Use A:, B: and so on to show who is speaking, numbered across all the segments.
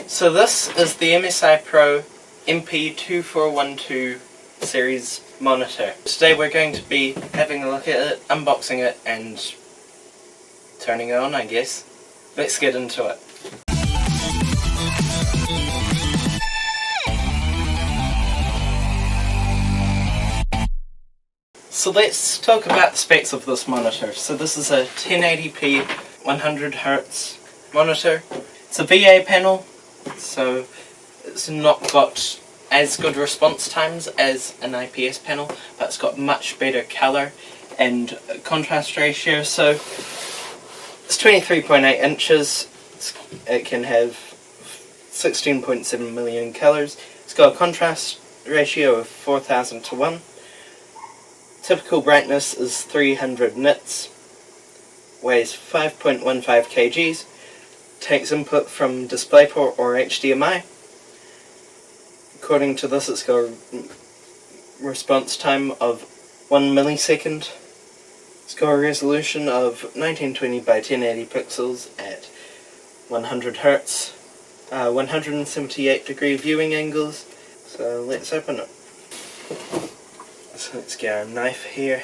A: So this is the MSI Pro MP2412 series monitor. Today we're going to be having a look at it, unboxing it and turning it on, I guess. Let's get into it. So let's talk about the specs of this monitor. So this is a 1080p 100Hz monitor. It's a VA panel, so it's not got as good response times as an IPS panel, but it's got much better colour and contrast ratio. So it's 23.8 inches, it can have 16.7 million colours, it's got a contrast ratio of 4000 to 1. Typical brightness is 300 nits, weighs 5.15 kgs, takes input from DisplayPort or HDMI. According to this, it's got a response time of 1 millisecond. It's got a resolution of 1920 by 1080 pixels at 100 Hz, 178 degree viewing angles. So let's open it. So let's get our knife here.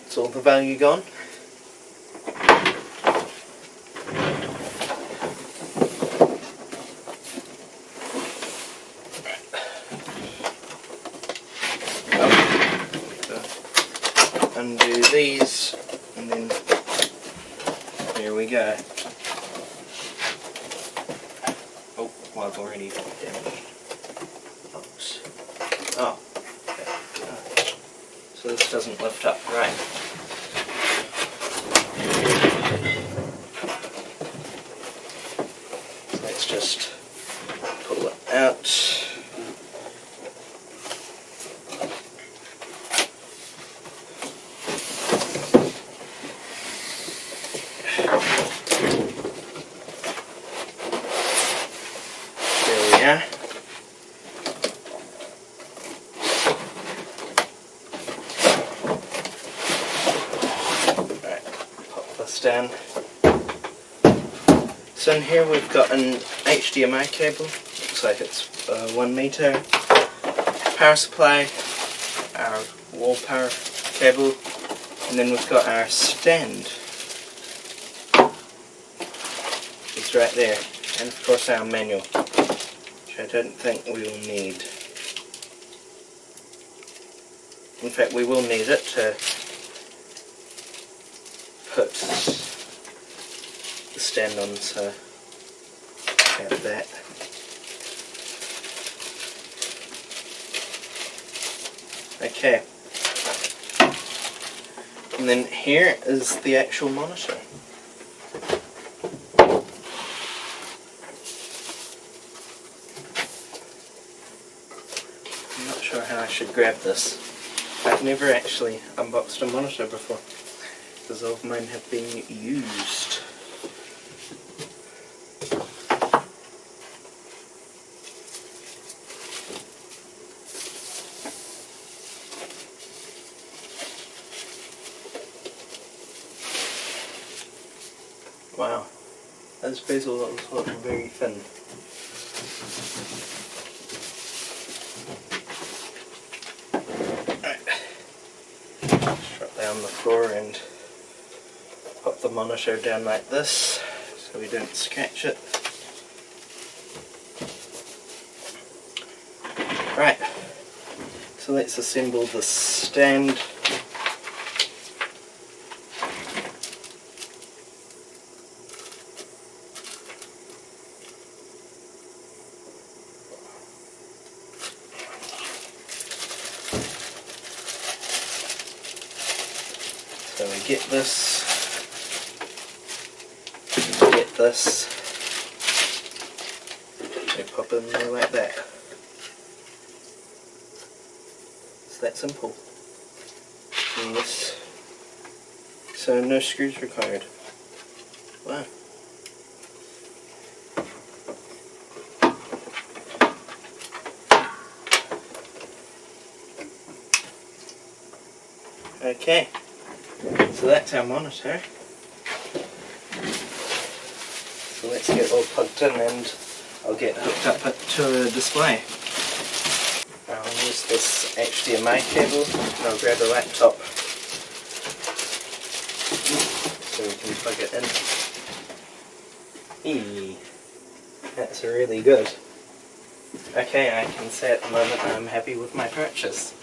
A: Is all the value gone? Undo these, and then here we go. Oh, well, I've already damaged. Oops. Oh. So this doesn't lift up, right. So let's just pull it out. There we are. Right, pop this down. So in here we've got an HDMI cable, looks like it's 1 meter, power supply, our wall power cable, and then we've got our stand. It's right there, and of course our manual, which I don't think we will need. In fact, we will need it to put the stand on, so have that. Okay, and then here is the actual monitor. I'm not sure how I should grab this. I've never actually unboxed a monitor before, because all of mine have been used. Wow, those bezels look very thin. Drop down the floor and pop the monitor down like this so we don't scratch it. Right, so let's assemble the stand. So we get this, we pop it in there like that. It's that simple. And this, so no screws required. Wow. Okay, so So that's our monitor. So let's get all plugged in and I'll get hooked up to a display. I'll use this HDMI cable and I'll grab a laptop so we can plug it in. Eee, that's really good. Okay, I can say at the moment I'm happy with my purchase.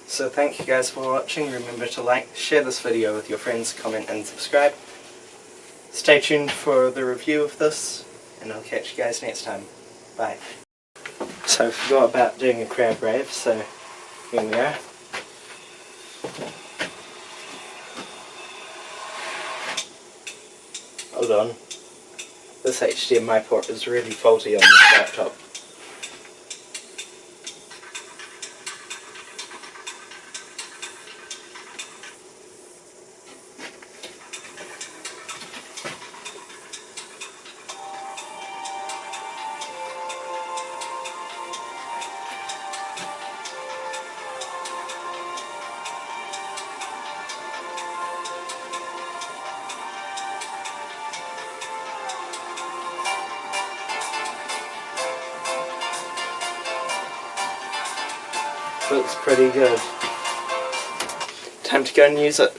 A: So thank you guys for watching. Remember to like, share this video with your friends, comment and subscribe. Stay tuned for the review of this and I'll catch you guys next time. Bye. So I forgot about doing a crab rave, so here we are. Hold on. This HDMI port is really faulty on this laptop. Looks pretty good. Time to go and use it.